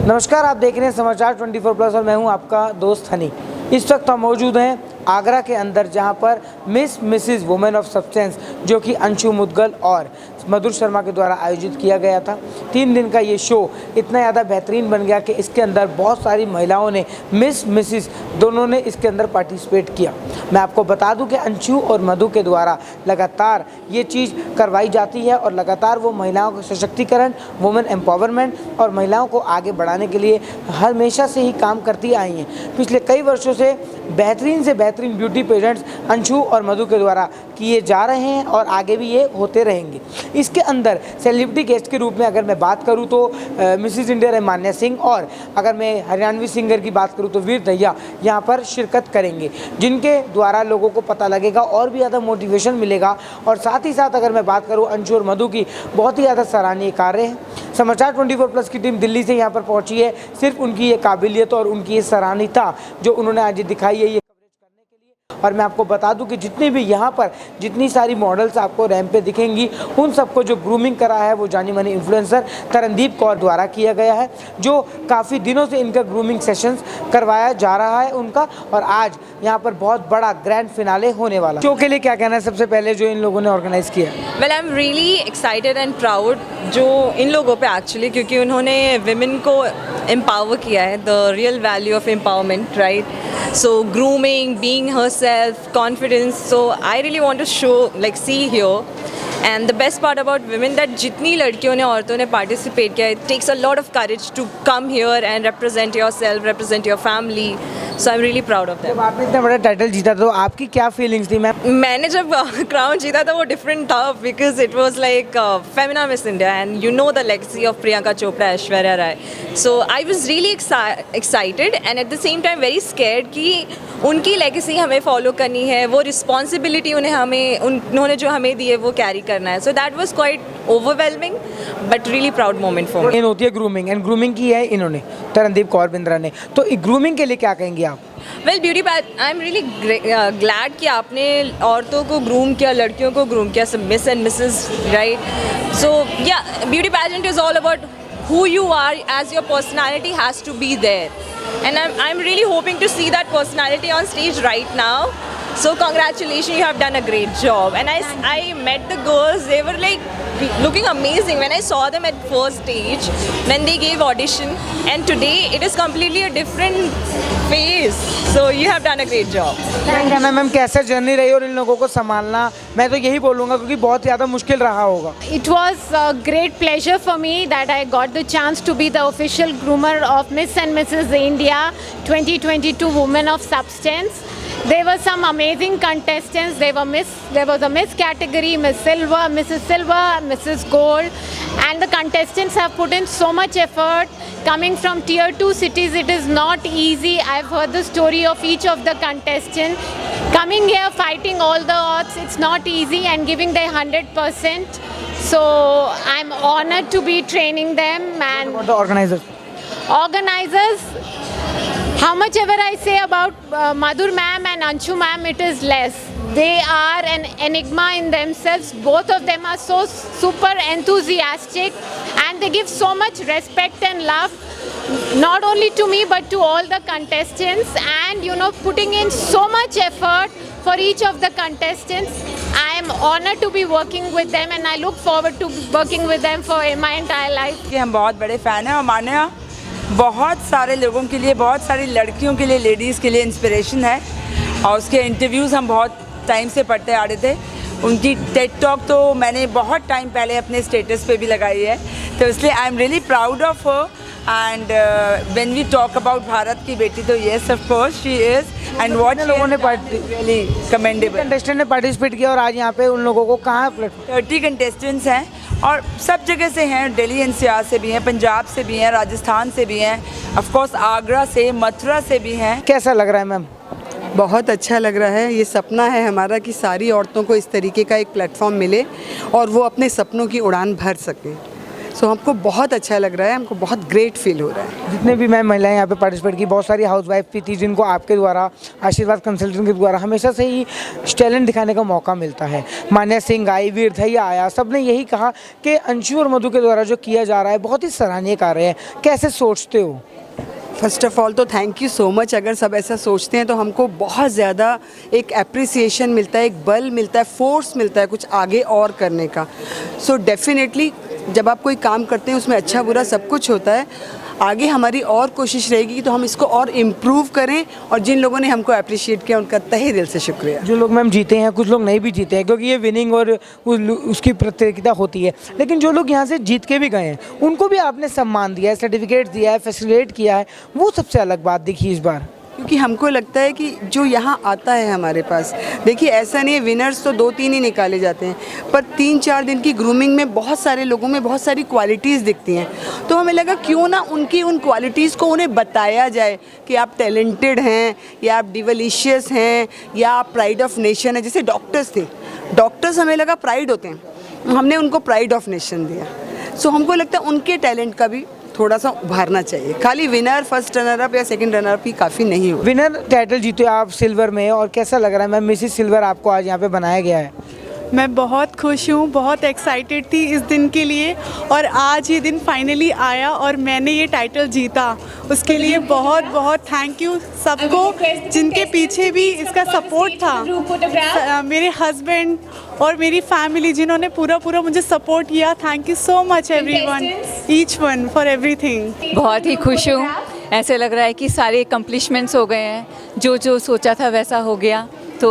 नमस्कार, आप देख रहे हैं समाचार 24+ और मैं हूं आपका दोस्त हनी। इस वक्त हम मौजूद हैं आगरा के अंदर, जहां पर miss Mrs women of substance जो कि अंशु मुदगल और मधुर शर्मा के द्वारा आयोजित किया गया था। 3 दिन का ये शो इतना ज़्यादा बेहतरीन बन गया कि इसके अंदर बहुत सारी महिलाओं ने मिस मिसिज दोनों ने इसके अंदर पार्टिसिपेट किया। मैं आपको बता दूं कि अंशु और मधु के द्वारा लगातार ये चीज़ करवाई जाती है और लगातार वो महिलाओं का सशक्तिकरण, वुमेन एम्पावरमेंट और महिलाओं को आगे बढ़ाने के लिए हमेशा से ही काम करती आई हैं। पिछले कई वर्षों से बेहतरीन ब्यूटी पेजेंट्स अंशु और मधु के द्वारा किए जा रहे हैं और आगे भी ये होते रहेंगे। इसके अंदर सेलिब्रिटी गेस्ट के रूप में अगर मैं बात करूं तो मिसिज इंडिया रमान्या सिंह, और अगर मैं हरियाणवी सिंगर की बात करूं तो वीर दहिया यहां पर शिरकत करेंगे, जिनके द्वारा लोगों को पता लगेगा और भी ज़्यादा मोटिवेशन मिलेगा। और साथ ही साथ अगर मैं बात करूं अंशु और मधु की, बहुत ही ज़्यादा सराहनीय कार्य है। समाचार 24+ की टीम दिल्ली से यहाँ पर पहुँची है सिर्फ उनकी ये काबिलियत और उनकी ये सराहनीयता जो उन्होंने आज दिखाई है, ये और मैं आपको बता दूं कि जितनी भी यहाँ पर जितनी सारी मॉडल्स आपको रैंप पे दिखेंगी, उन सबको जो ग्रूमिंग करा है वो जानी मानी इन्फ्लुएंसर तरनदीप कौर द्वारा किया गया है, जो काफ़ी दिनों से इनका ग्रूमिंग सेशंस करवाया जा रहा है उनका। और आज यहाँ पर बहुत बड़ा ग्रैंड फिनाले होने वाला। शो के लिए क्या कहना है सबसे पहले जो इन लोगों ने ऑर्गेनाइज किया? Well, I am really excited and proud जो इन लोगों पे एक्चुअली, क्योंकि उन्होंने विमेन को एम्पावर किया है, the real value of empowerment, right? So grooming, being herself, confidence. So I really want to show, like, see here. And the best part about women that जितनी लड़कियों ने, औरतों ने participate किया, it takes a lot of courage to come here and represent yourself, represent your family. So I'm really proud of them. जब आपने इतना बड़ा टाइटल जीता तो आपकी क्या फीलिंग्स थी मैम? मैंने जब क्राउन जीता था वो डिफरेंट था, because it was like Femina Miss India and you know the legacy of Priyanka Chopra, Aishwarya Rai. So I was really excited and at the same time very scared कि उनकी लेगेसी हमें फॉलो करनी है, वो रिस्पॉन्सिबिलिटी उन्होंने जो हमें दी है वो कैरी करना है. So that was quite overwhelming but really proud moment for me. होती है ग्रूमिंग, एंड ग्रूमिंग की है इन्होंने तरनदीप कौर बिंद्रा ने, तो ग्रूमिंग के लिए क्या कहेंगे आप? Well, beauty I am really glad कि आपने औरतों को ग्रूम किया, लड़कियों को ग्रूम किया, सब मिस एंड मिसेस, राइट? सो या, beauty pageant is all about who you are, as your personality has to be there, and I'm really hoping to see that personality on stage right now. So congratulations, you have done a great job. And I met the girls, they were like looking amazing when I saw them at first stage when they gave audition, and today it is completely a different phase. So you have done a great job. क्या ma'am, कैसा journey रही और इन लोगों को संभालना? मैं तो यही बोलूँगा क्योंकि बहुत ज़्यादा मुश्किल रहा होगा. It was a great pleasure for me that I got the chance to be the official groomer of Miss and Mrs. India 2022 Women of Substance. There were some amazing contestants. There was a Miss category, Miss Silver, Mrs. Silver, Mrs. Gold, and the contestants have put in so much effort. Coming from tier 2 cities, it is not easy. I've heard the story of each of the contestants. Coming here, fighting all the odds, it's not easy, and giving their 100%. So I'm honored to be training them. And what about the organizers, how much ever I say about Madhur ma'am and Anshu ma'am, it is less. They are an enigma in themselves. Both of them are so super enthusiastic and they give so much respect and love, not only to me but to all the contestants, and you know, putting in so much effort for each of the contestants. I am honored to be working with them and I look forward to working with them for my entire life. हम बहुत बड़े fan हैं और मान्या बहुत सारे लोगों के लिए, बहुत सारी लड़कियों के लिए, लेडीज़ के लिए इंस्पिरेशन है, और उसके इंटरव्यूज़ हम बहुत टाइम से पढ़ते आ रहे थे. उनकी टेड टॉक तो मैंने बहुत टाइम पहले अपने स्टेटस पे भी लगाई है, तो इसलिए I am really proud of her. And when we talk about Bharat की बेटी, तो yes of course she is, and what लोगों ने रियली कमेंडेबल. कंटेस्टेंट ने पार्टिसिपेट किया और आज यहाँ पे उन लोगों को कहाँ प्लेटफॉर्म? 30 कंटेस्टेंट्स हैं और सब जगह से हैं. दिल्ली एनसीआर से भी हैं, पंजाब से भी हैं, राजस्थान से भी हैं, ऑफ कोर्स आगरा से, मथुरा से भी हैं. कैसा लग रहा है मैम? बहुत अच्छा लग रहा है. ये सपना है हमारा कि सारी औरतों को इस तरीके का एक प्लेटफॉर्म मिले और वो अपने सपनों की उड़ान भर सकें. सो हमको बहुत अच्छा लग रहा है, हमको बहुत ग्रेट फील हो रहा है। जितने भी मैम महिलाएं यहाँ पे पार्टिसिपेट की, बहुत सारी हाउसवाइफ भी थी जिनको आपके द्वारा, आशीर्वाद कंसल्टेंट के द्वारा हमेशा से ही टैलेंट दिखाने का मौका मिलता है। मान्या सिंह आई, वीर धैया आया, सब ने यही कहा कि अंशु और मधु के द्वारा जो किया जा रहा है बहुत ही सराहनीय कार्य है। कैसे सोचते हो? फर्स्ट ऑफ ऑल तो थैंक यू सो मच। अगर सब ऐसा सोचते हैं तो हमको बहुत ज़्यादा एक एप्रिसिएशन मिलता है, एक बल मिलता है, फोर्स मिलता है कुछ आगे और करने का। सो डेफिनेटली जब आप कोई काम करते हैं उसमें अच्छा बुरा सब कुछ होता है। आगे हमारी और कोशिश रहेगी तो हम इसको और इम्प्रूव करें, और जिन लोगों ने हमको अप्रिशिएट किया उनका तहे दिल से शुक्रिया। जो लोग मैम जीते हैं, कुछ लोग नहीं भी जीते हैं क्योंकि ये विनिंग और उसकी प्रतियोगिता होती है, लेकिन जो लोग यहाँ से जीत के भी गए हैं उनको भी आपने सम्मान दिया है, सर्टिफिकेट दिया है, फैसिलिटेट किया है, वो सबसे अलग बात दिखी इस बार। क्योंकि हमको लगता है कि जो यहाँ आता है हमारे पास, देखिए ऐसा नहीं है विनर्स तो 2-3 ही निकाले जाते हैं, पर 3-4 दिन की ग्रूमिंग में बहुत सारे लोगों में बहुत सारी क्वालिटीज़ दिखती हैं। तो हमें लगा क्यों ना उनकी उन क्वालिटीज़ को उन्हें बताया जाए कि आप टैलेंटेड हैं, या आप डिवलिशियस हैं, या आप प्राइड ऑफ नेशन है। जैसे डॉक्टर्स थे, डॉक्टर्स हमें लगा प्राइड होते हैं, हमने उनको प्राइड ऑफ नेशन दिया। सो हमको लगता है उनके टैलेंट का भी थोड़ा सा उभारना चाहिए। खाली विनर, फर्स्ट रनर अप या सेकंड रनर अप ही काफ़ी नहीं हो। विनर टाइटल जीते आप सिल्वर में, और कैसा लग रहा है मैम? मिसिस सिल्वर आपको आज यहाँ पे बनाया गया है। मैं बहुत खुश हूँ, बहुत एक्साइटेड थी इस दिन के लिए, और आज ये दिन फाइनली आया और मैंने ये टाइटल जीता। उसके लिए बहुत बहुत थैंक यू सबको जिनके पीछे भी इसका सपोर्ट था। मेरे हस्बैंड और मेरी फैमिली जिन्होंने पूरा मुझे सपोर्ट किया। Thank you so much everyone, each one for everything. बहुत ही खुश हूँ, ऐसे लग रहा है कि सारे अकम्प्लिशमेंट्स हो गए हैं, जो सोचा था वैसा हो गया। तो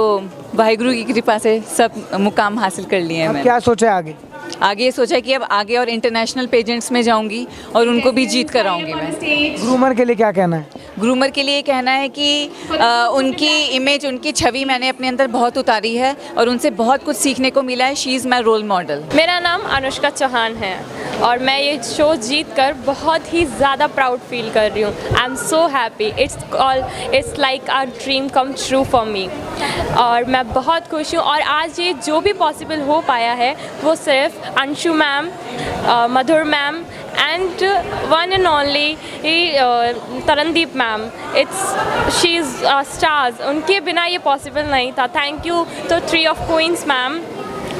वाहिगुरु की कृपा से सब मुकाम हासिल कर लिए हैं। अब मैंने क्या सोचा है आगे? आगे ये सोचा कि अब आगे और इंटरनेशनल पेजेंट्स में जाऊंगी और उनको भी जीत कर आऊँगी मैं। ग्रूमर के लिए क्या कहना है? ग्रूमर के लिए कहना है कि उनकी इमेज, उनकी छवि मैंने अपने अंदर बहुत उतारी है और उनसे बहुत कुछ सीखने को मिला है। She is my role model. मेरा नाम अनुष्का चौहान है और मैं ये शो जीत कर बहुत ही ज़्यादा प्राउड फील कर रही हूँ। I am so happy. It's like our dream come true for me, और मैं बहुत खुश हूँ। और आज ये जो भी पॉसिबल हो पाया है वो सिर्फ Anshu ma'am, Madhur ma'am and one and only Tarandeep ma'am. She is stars, उनके बिना ये पॉसिबल नहीं था। थैंक यू तो 3 ऑफ क्वींस मैम।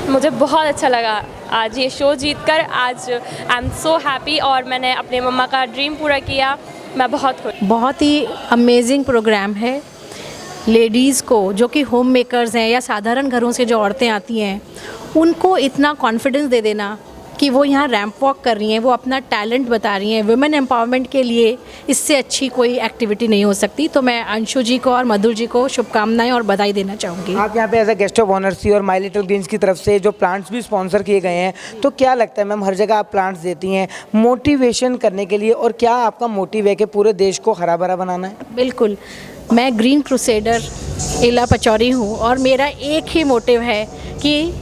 मुझे बहुत अच्छा लगा आज ये शो जीतकर। आज आई एम सो हैप्पी और मैंने अपने मम्मा का ड्रीम पूरा किया। मैं बहुत खुश। बहुत ही अमेजिंग प्रोग्राम है। लेडीज़ को जो कि होम मेकर्स हैं या साधारण घरों से जो औरतें आती हैं, उनको इतना कॉन्फिडेंस दे देना कि वो यहाँ रैंप वॉक कर रही हैं, वो अपना टैलेंट बता रही हैं। वुमेन एम्पावरमेंट के लिए इससे अच्छी कोई एक्टिविटी नहीं हो सकती। तो मैं अंशु जी को और मधुर जी को शुभकामनाएं और बधाई देना चाहूँगी। आप यहाँ पे as a guest of honour थी और माई लिटिल ग्रीन्स की तरफ से जो प्लांट्स भी स्पॉन्सर किए गए हैं, तो क्या लगता है मैम, हर जगह आप प्लांट्स देती हैं मोटिवेशन करने के लिए, और क्या आपका मोटिव है कि पूरे देश को हरा भरा बनाना है? बिल्कुल, मैं ग्रीन क्रूसेडर इला पचौरी हूँ और मेरा एक ही मोटिव है कि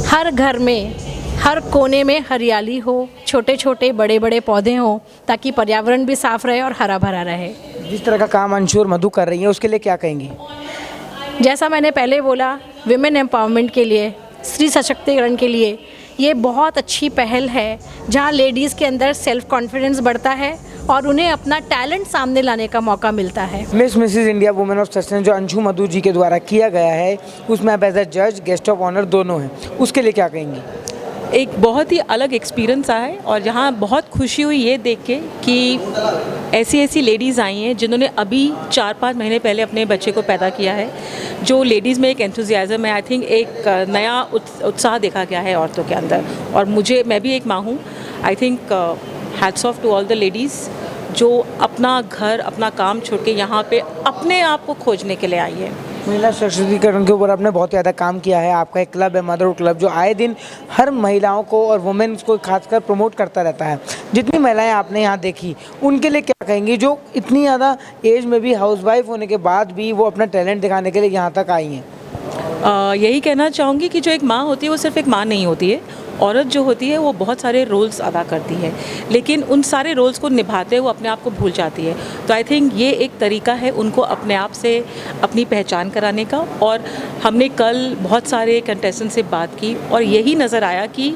हर घर में, हर कोने में हरियाली हो, छोटे छोटे बड़े बड़े पौधे हों, ताकि पर्यावरण भी साफ रहे और हरा भरा रहे। जिस तरह का काम अंशु और मधु कर रही है उसके लिए क्या कहेंगी? जैसा मैंने पहले बोला, विमेन एम्पावरमेंट के लिए, स्त्री सशक्तिकरण के लिए ये बहुत अच्छी पहल है, जहां लेडीज़ के अंदर सेल्फ कॉन्फिडेंस बढ़ता है और उन्हें अपना टैलेंट सामने लाने का मौका मिलता है। Mrs India women of substance जो अंशु मधु जी के द्वारा किया गया है, उसमें आप एज ए जज, गेस्ट ऑफ ऑनर दोनों हैं, उसके लिए क्या कहेंगी? एक बहुत ही अलग एक्सपीरियंस आया है और यहाँ बहुत खुशी हुई ये देख के कि ऐसी लेडीज़ आई हैं जिन्होंने अभी 4-5 महीने पहले अपने बच्चे को पैदा किया है। जो लेडीज़ में एक एंथुजियाज़म है, आई थिंक एक नया उत्साह देखा गया है औरतों के अंदर। और मैं भी एक माँ हूँ। I think hats off to all the ladies जो अपना घर, अपना काम छोड़ के यहाँ पे अपने आप को खोजने के लिए आई है। महिला सशक्तिकरण के ऊपर आपने बहुत ज़्यादा काम किया है। आपका एक क्लब है, मदरहुड क्लब, जो आए दिन हर महिलाओं को और वुमेन्स को खासकर प्रमोट करता रहता है। जितनी महिलाएं आपने यहाँ देखी, उनके लिए क्या कहेंगी जो इतनी ज़्यादा एज में भी हाउसवाइफ होने के बाद भी वो अपना टैलेंट दिखाने के लिए यहाँ तक आई हैं? यही कहना चाहूँगी कि जो एक माँ होती है वो सिर्फ एक माँ नहीं होती है। औरत जो होती है वो बहुत सारे रोल्स अदा करती है, लेकिन उन सारे रोल्स को निभाते हुए अपने आप को भूल जाती है। तो आई थिंक ये एक तरीका है उनको अपने आप से अपनी पहचान कराने का। और हमने कल बहुत सारे कंटेस्टेंट से बात की और यही नज़र आया कि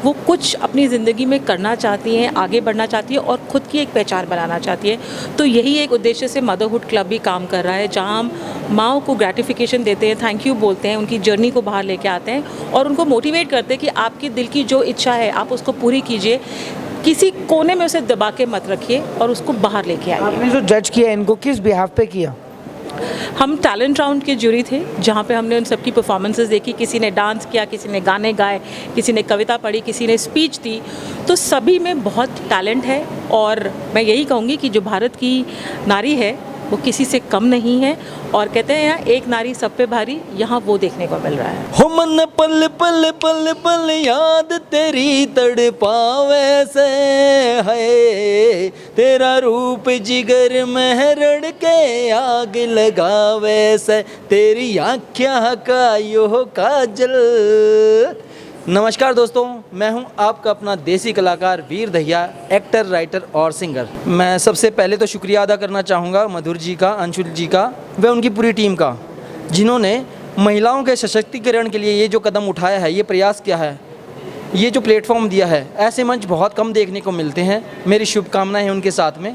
वो कुछ अपनी ज़िंदगी में करना चाहती हैं, आगे बढ़ना चाहती है और ख़ुद की एक पहचान बनाना चाहती है। तो यही एक उद्देश्य से मदरहुड क्लब भी काम कर रहा है, जहाँ हम माँओं को ग्रेटिफिकेशन देते हैं, थैंक यू बोलते हैं, उनकी जर्नी को बाहर लेके आते हैं और उनको मोटिवेट करते हैं कि आपकी दिल की जो इच्छा है आप उसको पूरी कीजिए, किसी कोने में उसे दबा के मत रखिए और उसको बाहर लेके आइए। आपने जो जज किया इनको किस बिहाफ पे किया? हम टैलेंट राउंड के जूरी थे, जहाँ पे हमने उन सबकी परफॉर्मेंसेस देखी। किसी ने डांस किया, किसी ने गाने गाए, किसी ने कविता पढ़ी, किसी ने स्पीच दी। तो सभी में बहुत टैलेंट है और मैं यही कहूँगी कि जो भारत की नारी है वो किसी से कम नहीं है और कहते हैं यहाँ एक नारी सब पे भारी, यहाँ वो देखने को मिल रहा है। हो मन पल पल पल पल याद तेरी तड़पावे से है, तेरा रूप जिगर में रड़ के आग लगावे से, तेरी आँखियाँ का यो काजल। नमस्कार दोस्तों, मैं हूं आपका अपना देसी कलाकार वीर दहिया, एक्टर, राइटर और सिंगर। मैं सबसे पहले तो शुक्रिया अदा करना चाहूँगा मधुर जी का, अंशुल जी का व उनकी पूरी टीम का, जिन्होंने महिलाओं के सशक्तिकरण के लिए ये जो कदम उठाया है, ये प्रयास किया है, ये जो प्लेटफॉर्म दिया है। ऐसे मंच बहुत कम देखने को मिलते हैं। मेरी शुभकामनाएं हैं उनके साथ में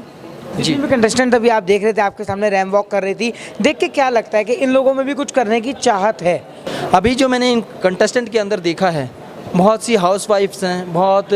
जी। कंटेस्टेंट अभी आप देख रहे थे, आपके सामने रैम वॉक कर रही थी, देख के क्या लगता है कि इन लोगों में भी कुछ करने की चाहत है? अभी जो मैंने इन कंटेस्टेंट के अंदर देखा है, बहुत सी हाउसवाइफ्स हैं, बहुत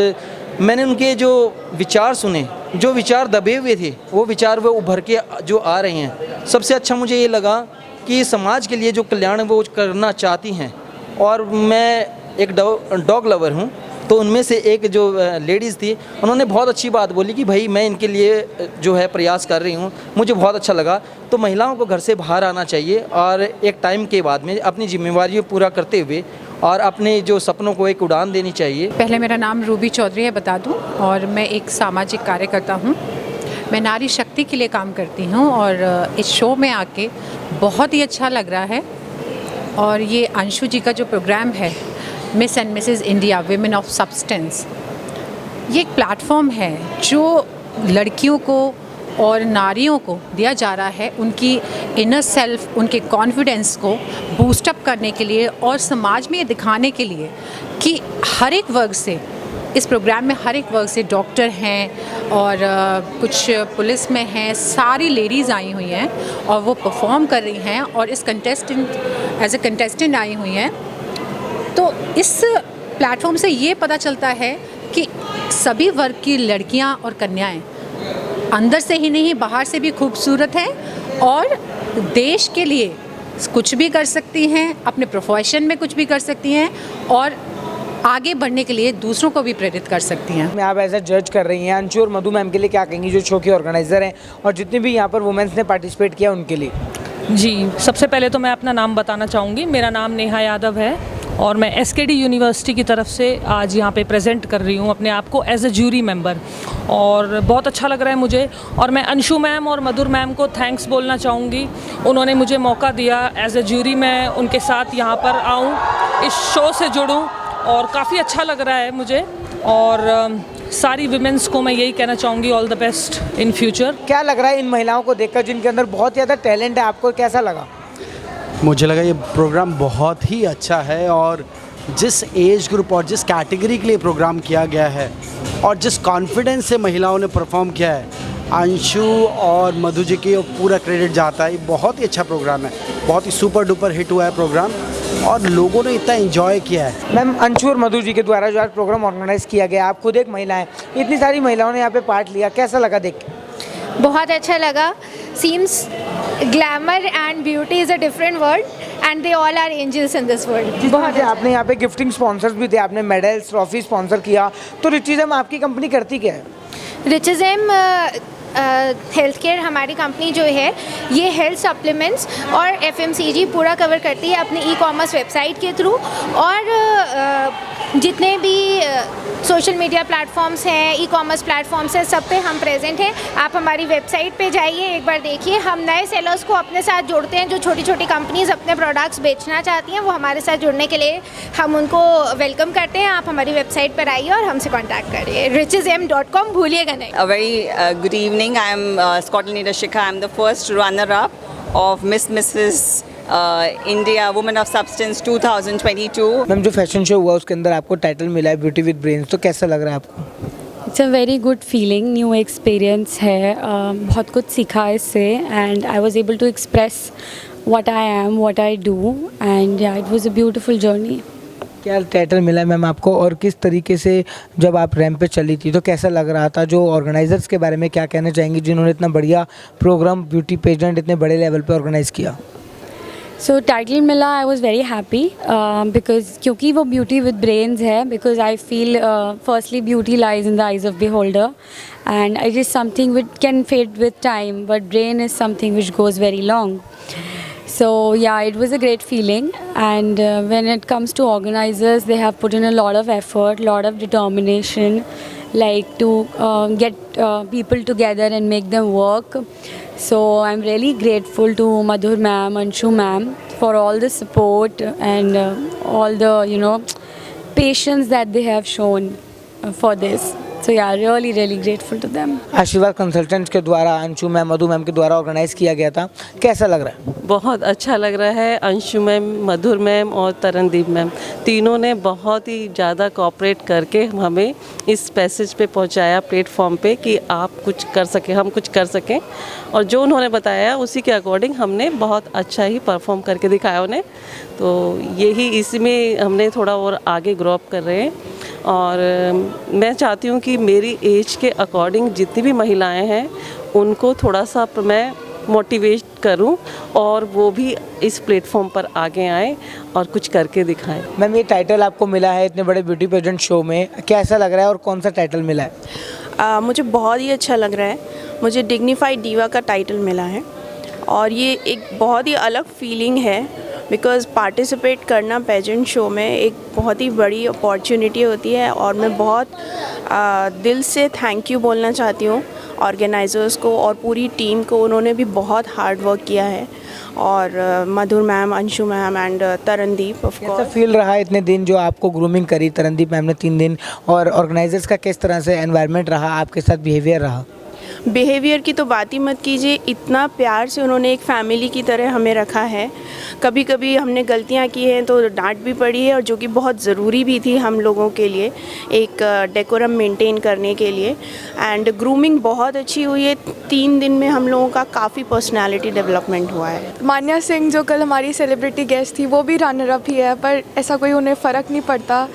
मैंने उनके जो विचार सुने, जो विचार दबे हुए थे वो विचार वो उभर के जो आ रहे हैं। सबसे अच्छा मुझे ये लगा कि समाज के लिए जो कल्याण वो करना चाहती हैं। और मैं एक डॉग लवर हूँ, तो उनमें से एक जो लेडीज़ थी, उन्होंने बहुत अच्छी बात बोली कि भाई मैं इनके लिए जो है प्रयास कर रही हूँ। मुझे बहुत अच्छा लगा। तो महिलाओं को घर से बाहर आना चाहिए और एक टाइम के बाद में अपनी जिम्मेवारियों पूरा करते हुए और अपने जो सपनों को एक उड़ान देनी चाहिए। पहले मेरा नाम रूबी चौधरी है, बता दूं, और मैं एक सामाजिक कार्यकर्ता हूं। मैं नारी शक्ति के लिए काम करती हूं और इस शो में आके बहुत ही अच्छा लग रहा है। और ये अंशु जी का जो प्रोग्राम है, miss and Mrs India women of substance, ये एक प्लेटफॉर्म है जो लड़कियों को और नारियों को दिया जा रहा है, उनकी इनर सेल्फ, उनके कॉन्फिडेंस को बूस्टअप करने के लिए और समाज में ये दिखाने के लिए कि हर एक वर्ग से, इस प्रोग्राम में हर एक वर्ग से डॉक्टर हैं और कुछ पुलिस में हैं, सारी लेडीज़ आई हुई हैं और वो परफॉर्म कर रही हैं और इस एज ए कंटेस्टेंट आई हुई हैं। तो इस प्लेटफॉर्म से ये पता चलता है कि सभी वर्ग की लड़कियां और कन्याएं अंदर से ही नहीं, बाहर से भी खूबसूरत हैं और देश के लिए कुछ भी कर सकती हैं, अपने प्रोफेशन में कुछ भी कर सकती हैं और आगे बढ़ने के लिए दूसरों को भी प्रेरित कर सकती हैं। मैं आप ऐसा जज कर रही हैं, अंशु और मधु मैम के लिए क्या कहेंगी, जो शो के ऑर्गेनाइज़र हैं और जितने भी यहाँ पर वुमेन्स ने पार्टिसिपेट किया उनके लिए? जी, सबसे पहले तो मैं अपना नाम बताना चाहूँगी। मेरा नाम नेहा यादव है और मैं एसकेडी यूनिवर्सिटी की तरफ से आज यहाँ पे प्रेजेंट कर रही हूँ अपने आप को एज ए जूरी मेंबर, और बहुत अच्छा लग रहा है मुझे। और मैं अंशु मैम और मधुर मैम को थैंक्स बोलना चाहूँगी, उन्होंने मुझे मौका दिया एज ए जूरी मैं उनके साथ यहाँ पर आऊँ, इस शो से जुड़ूँ और काफ़ी अच्छा लग रहा है मुझे। और सारी विमेंस को मैं यही कहना चाहूँगी, all the best in future. क्या लग रहा है इन महिलाओं को देखकर जिनके अंदर बहुत ज़्यादा टैलेंट है, आपको कैसा लगा? मुझे लगा ये प्रोग्राम बहुत ही अच्छा है और जिस एज ग्रुप और जिस कैटेगरी के लिए प्रोग्राम किया गया है और जिस कॉन्फिडेंस से महिलाओं ने परफॉर्म किया है, अंशु और मधु जी की पूरा क्रेडिट जाता है। ये बहुत ही अच्छा प्रोग्राम है, बहुत ही सुपर डुपर हिट हुआ है प्रोग्राम और लोगों ने इतना एंजॉय किया है। मैम, अंशु और मधु जी के द्वारा जो आज प्रोग्राम ऑर्गेनाइज किया गया, आप खुद एक महिला हैं, इतनी सारी महिलाओं ने यहाँ पे पार्ट लिया, कैसा लगा देख के? बहुत अच्छा लगा। Seems glamour and beauty is a different world and they all are angels in this world. बहुत अच्छा। आपने यहाँ पे गिफ्टिंग स्पॉन्सर्स भी थे, आपने मेडल्स, ट्रॉफी स्पॉन्सर किया, तो रिचिज़म आपकी कंपनी करती क्या है? रिचिज़म हेल्थ केयर हमारी कंपनी जो है, ये हेल्थ सप्लीमेंट्स और एफएमसीजी पूरा कवर करती है अपने ई-कॉमर्स वेबसाइट के थ्रू। और जितने भी सोशल मीडिया प्लेटफॉर्म्स हैं, ई-कॉमर्स प्लेटफॉर्म्स हैं, सब पे हम प्रेजेंट हैं। आप हमारी वेबसाइट पे जाइए, एक बार देखिए। हम नए सेलर्स को अपने साथ जोड़ते हैं, जो छोटी छोटी कंपनीज अपने प्रोडक्ट्स बेचना चाहती हैं, वो हमारे साथ जुड़ने के लिए हम उनको वेलकम करते हैं। आप हमारी वेबसाइट पर आइए और हमसे कॉन्टैक्ट करिए। richesm.com भूलिएगा नहीं। A very good evening. I am Scotland Nidashika. I am the first runner-up of Mrs. India women of substance 2022। Ma'am जो फैशन शो हुआ उसके अंदर आपको टाइटल मिला है ब्यूटी विद ब्रेन्स, तो कैसा लग रहा है आपको? It's a very good feeling, new experience है, बहुत कुछ सीखा इससे and I was able to express what I am, what I do and yeah it was a beautiful journey. क्या टाइटल मिला है मैम आपको, और किस तरीके से जब आप रैंप पे चली थी तो कैसा लग रहा था? जो ऑर्गेनाइजर्स के बारे में क्या कहना चाहेंगी जिन्होंने इतना बढ़िया प्रोग्राम ब्यूटी पेजेंट इतने बड़े लेवल पे ऑर्गेनाइज़ किया? सो टाइटल मिला, I was very happy because क्योंकि वो ब्यूटी विद ब्रेन्स है, because I feel firstly beauty lies in the eyes of beholder and it is something which can fade with time but brain is something which goes very long. So yeah, it was a great feeling and when it comes to organizers, they have put in a lot of effort, lot of determination, like to get people together and make them work. So I'm really grateful to Madhur ma'am, Anshu ma'am for all the support and all the patience that they have shown for this. So yeah, really grateful to them. आशीर्वाद consultants के द्वारा Anshu ma'am, मधु ma'am के द्वारा organise किया गया था, कैसा लग रहा है? बहुत अच्छा लग रहा है. अंशु मैम, मधुर मैम और तरनदीप मैम तीनों ने बहुत ही ज़्यादा कोऑपरेट करके हमें इस पैसेज पे पहुंचाया प्लेटफॉर्म पे कि आप कुछ कर सकें, हम कुछ कर सकें, और जो उन्होंने बताया उसी के अकॉर्डिंग हमने बहुत अच्छा ही परफॉर्म करके दिखाया उन्हें. तो यही इसमें हमने थोड़ा और आगे ग्रो अप कर रहे हैं और मैं चाहती हूँ कि मेरी एज के अकॉर्डिंग जितनी भी महिलाएं हैं उनको थोड़ा सा मैं मोटिवेट करूं और वो भी इस प्लेटफॉर्म पर आगे आएँ और कुछ करके दिखाएं. मैम ये टाइटल आपको मिला है इतने बड़े ब्यूटी पेजेंट शो में, कैसा लग रहा है और कौन सा टाइटल मिला है? मुझे बहुत ही अच्छा लग रहा है. मुझे डिग्निफाइड डीवा का टाइटल मिला है और ये एक बहुत ही अलग फीलिंग है बिकॉज़ पार्टिसिपेट करना पेजेंट शो में एक बहुत ही बड़ी अपॉर्चुनिटी होती है और मैं बहुत दिल से थैंक यू बोलना चाहती हूँ ऑर्गेनाइजर्स को और पूरी टीम को. उन्होंने भी बहुत हार्ड वर्क किया है और Madhur ma'am, Anshu ma'am and Tarandeep of course. कैसा फील रहा इतने दिन जो आपको ग्रूमिंग करी तरनदीप मैम ने 3 दिन, और ऑर्गेनाइजर्स का किस तरह से एनवायरनमेंट रहा, आपके साथ बिहेवियर रहा? बिहेवियर की तो बात ही मत कीजिए, इतना प्यार से उन्होंने एक फैमिली की तरह हमें रखा है. कभी कभी हमने गलतियां की हैं तो डांट भी पड़ी है और जो कि बहुत ज़रूरी भी थी हम लोगों के लिए एक डेकोरम मेंटेन करने के लिए. एंड ग्रूमिंग बहुत अच्छी हुई है. 3 दिन में हम लोगों का काफ़ी पर्सनालिटी डेवलपमेंट हुआ है. मान्या सिंह जो कल हमारी सेलिब्रिटी गेस्ट थी वो भी रनर अप ही है, पर ऐसा कोई उन्हें फ़र्क नहीं पड़ता.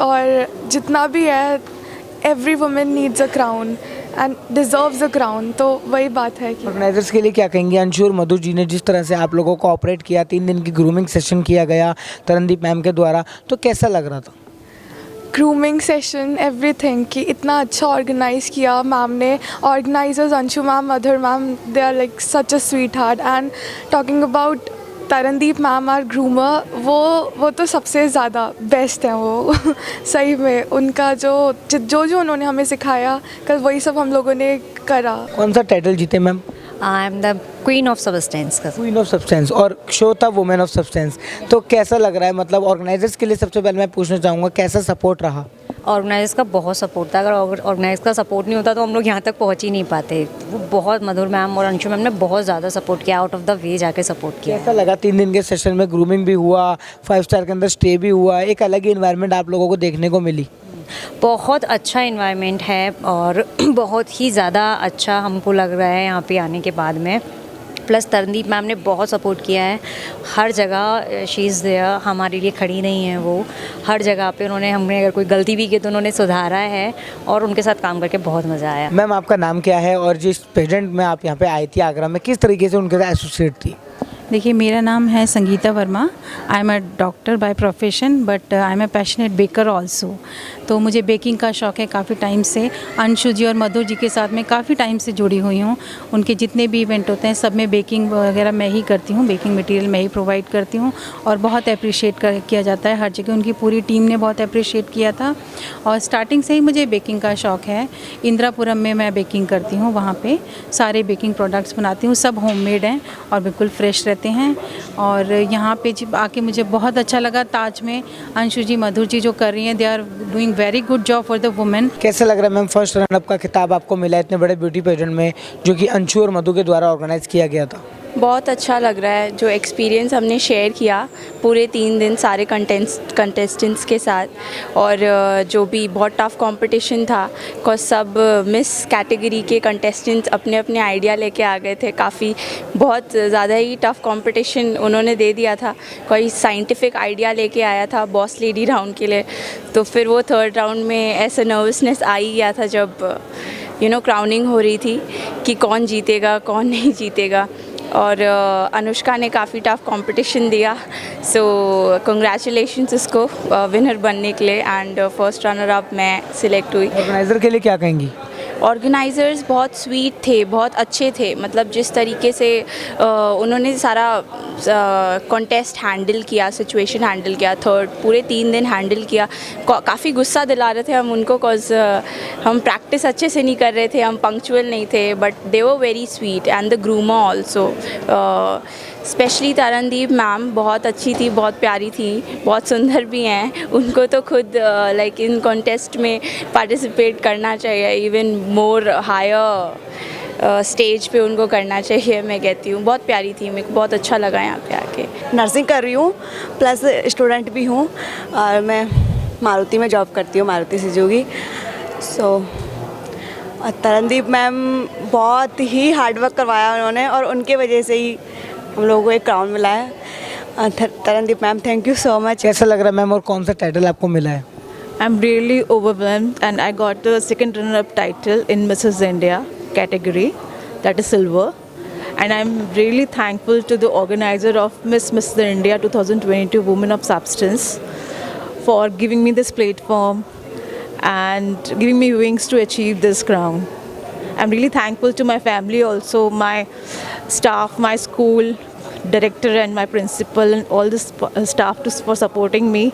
और जितना भी है, every women needs a crown and deserves a crown. तो वही बात है कि ऑर्गेनाइजर्स के लिए क्या कहेंगे? अंशु और मधु जी ने जिस तरह से आप लोगों को ऑपरेट किया, 3 दिन की ग्रूमिंग सेशन किया गया तरनदीप मैम के द्वारा, तो कैसा लग रहा था? ग्रूमिंग सेशन एवरीथिंग कि इतना अच्छा ऑर्गेनाइज़ किया मैम ने. Organisers Anshu ma'am, Madhur ma'am, they are like such a sweet heart. And talking about Tarandeep ma'am are groomer, वो तो सबसे ज़्यादा बेस्ट हैं वो. सही में उनका जो उन्होंने हमें सिखाया कल वही सब हम लोगों ने करा. कौन सा टाइटल जीते ma'am? I am the queen of substance का. क्वीन ऑफ सब्सटेंस, और शो था वुमेन ऑफ सब्सटेंस. तो कैसा लग रहा है? मतलब ऑर्गेनाइजर्स के लिए सबसे पहले मैं पूछना चाहूँगा कैसा सपोर्ट रहा? ऑर्गेनाइजर्स का बहुत सपोर्ट था. अगर ऑर्गेनाइजर का सपोर्ट नहीं होता तो हम लोग यहाँ तक पहुँच ही नहीं पाते. वो बहुत, मधुर मैम और अंशु मैम ने बहुत ज़्यादा सपोर्ट किया, आउट ऑफ द वे जाके सपोर्ट किया. कैसा लगा 3 दिन के सेशन में? ग्रूमिंग भी हुआ, 5 स्टार के अंदर स्टे भी हुआ, एक अलग ही इन्वायरमेंट आप लोगों को देखने को मिली. बहुत अच्छा इन्वायरमेंट है और बहुत ही ज़्यादा अच्छा हमको लग रहा है यहाँ पे आने के बाद में. प्लस तरनदीप मैम ने बहुत सपोर्ट किया है हर जगह. शी इज़ देयर, हमारे लिए खड़ी नहीं है वो. हर जगह पे उन्होंने, हमने अगर कोई गलती भी की तो उन्होंने सुधारा है और उनके साथ काम करके बहुत मज़ा आया. मैम आपका नाम क्या है और जिस पेजेंट में आप यहाँ पे आई थी आगरा में, किस तरीके से उनके साथ एसोसिएट थी? देखिए, मेरा नाम है Sangeeta Verma. I am a doctor by profession but I am a passionate baker also. तो मुझे बेकिंग का शौक़ है काफ़ी टाइम से. अंशु जी और मधुर जी के साथ मैं काफ़ी टाइम से जुड़ी हुई हूँ. उनके जितने भी इवेंट होते हैं सब में बेकिंग वगैरह मैं ही करती हूँ, बेकिंग मटेरियल मैं ही प्रोवाइड करती हूँ और बहुत अप्रिशिएट किया जाता है हर जगह. उनकी पूरी टीम ने बहुत अप्रिशिएट किया था और स्टार्टिंग से ही मुझे बेकिंग का शौक़ है. इंदिरापुरम में मैं बेकिंग करती हूँ, वहाँ पर सारे बेकिंग प्रोडक्ट्स बनाती हूँ. सब होममेड हैं और बिल्कुल फ्रेश रहते हैं. और यहाँ पे आके मुझे बहुत अच्छा लगा. ताज में अंशु जी, मधुर जी जो कर रही हैं, they are doing very good job for the women. कैसा लग रहा है मैम? फर्स्ट रनअप का खिताब आपको मिला इतने बड़े ब्यूटी पेजेंट में जो कि अंशु और मधु के द्वारा ऑर्गेनाइज किया गया था. बहुत अच्छा लग रहा है जो एक्सपीरियंस हमने शेयर किया पूरे 3 दिन सारे कंटेस्टेंट्स के साथ, और जो भी बहुत टफ कंपटीशन था बिकॉज सब मिस कैटेगरी के कंटेस्टेंट्स अपने अपने आइडिया लेके आ गए थे। काफ़ी बहुत ज़्यादा ही टफ कंपटीशन उन्होंने दे दिया था। कोई साइंटिफिक आइडिया लेके आया था बॉस लेडी राउंड के लिए, तो फिर वो 3rd राउंड में ऐसा नर्वसनेस आ ही गया था जब क्राउनिंग हो रही थी कि कौन जीतेगा कौन नहीं जीतेगा। और अनुष्का ने काफ़ी टफ कंपटीशन दिया, सो कंग्रेचुलेशंस उसको विनर बनने के लिए, एंड फर्स्ट रनर अप मैं सिलेक्ट हुई। ऑर्गेनाइज़र के लिए क्या कहेंगी? ऑर्गेनाइज़र्स बहुत स्वीट थे, बहुत अच्छे थे, मतलब जिस तरीके से उन्होंने सारा कॉन्टेस्ट हैंडल किया, सिचुएशन हैंडल किया, पूरे 3 दिन हैंडल किया। काफ़ी गुस्सा दिला रहे थे हम उनको, कॉज हम प्रैक्टिस अच्छे से नहीं कर रहे थे, हम पंक्चुअल नहीं थे, but they were very sweet and the groomer also. Specially Tarandeep ma'am बहुत अच्छी थी, बहुत प्यारी थी, बहुत सुंदर भी हैं। उनको तो खुद लाइक इन कॉन्टेस्ट में पार्टिसिपेट करना चाहिए, इवन मोर हायर स्टेज पे उनको करना चाहिए, मैं कहती हूँ। बहुत प्यारी थी, मेरे को बहुत अच्छा लगा यहाँ पे आके। नर्सिंग कर रही हूँ प्लस स्टूडेंट भी हूँ, और मैं मारुति में जॉब करती हूँ, मारुति सुजुकी। सो तरनदीप मैम बहुत ही हार्डवर्क करवाया उन्होंने, और उनके वजह से ही हम लोगों को एक क्राउन मिला है। Tarandeep ma'am, thank you so much. कैसा लग रहा है मैम, और कौन सा टाइटल आपको मिला है? I'm really overwhelmed, and I got the 2nd runner-up title in Mrs. India category, that is silver. And I'm really thankful to the organizer of Mrs. India 2022 Women of Substance for giving me this platform and giving me wings to achieve this crown. I'm really thankful to my family also, my staff, my school director and my principal and all the staff for supporting me.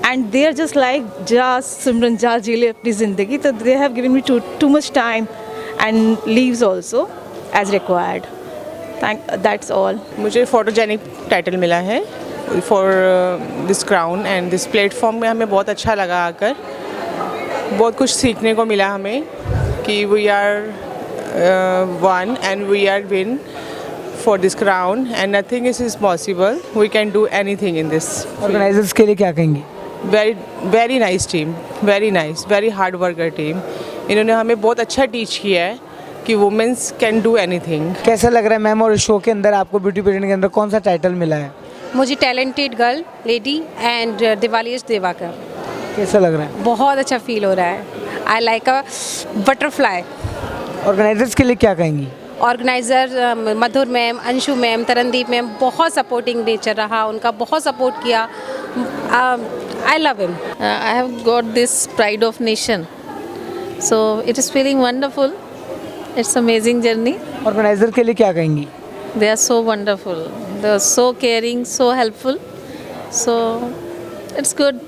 And they are just like, just Simran ja ji le apni zindagi, so they have given me too much time and leaves also as required. That's all. मुझे photogenic title मिला है for this crown and this platform में हमें बहुत अच्छा लगा आकर, बहुत कुछ सीखने को मिला हमें कि we are one and we are win for this crown and nothing is possible. We can do anything in this. Organisers के लिए क्या कहेंगी? Very nice team, very nice, very hard worker team. इन्होंने हमें बहुत अच्छा टीच किया है कि वुमेन्स कैन डू एनीथिंग। कैसा लग रहा है मैम, और शो के अंदर आपको ब्यूटी पेजेंट के अंदर कौन सा टाइटल मिला है? मुझे talented girl lady and Diwali Devakar. कैसा लग रहा है? बहुत अच्छा फील हो रहा है। I like a butterfly. Organizers के लिए क्या कहेंगी? Organizer Madhur ma'am, Anshu ma'am, Tarandeep ma'am बहुत सपोर्टिंग नेचर रहा, उनका बहुत सपोर्ट किया। I love him. I have got this pride of nation, so it is feeling wonderful. It's amazing journey. Organizer के लिए क्या कहेंगी? They are so wonderful, they are so caring, so helpful, so it's good.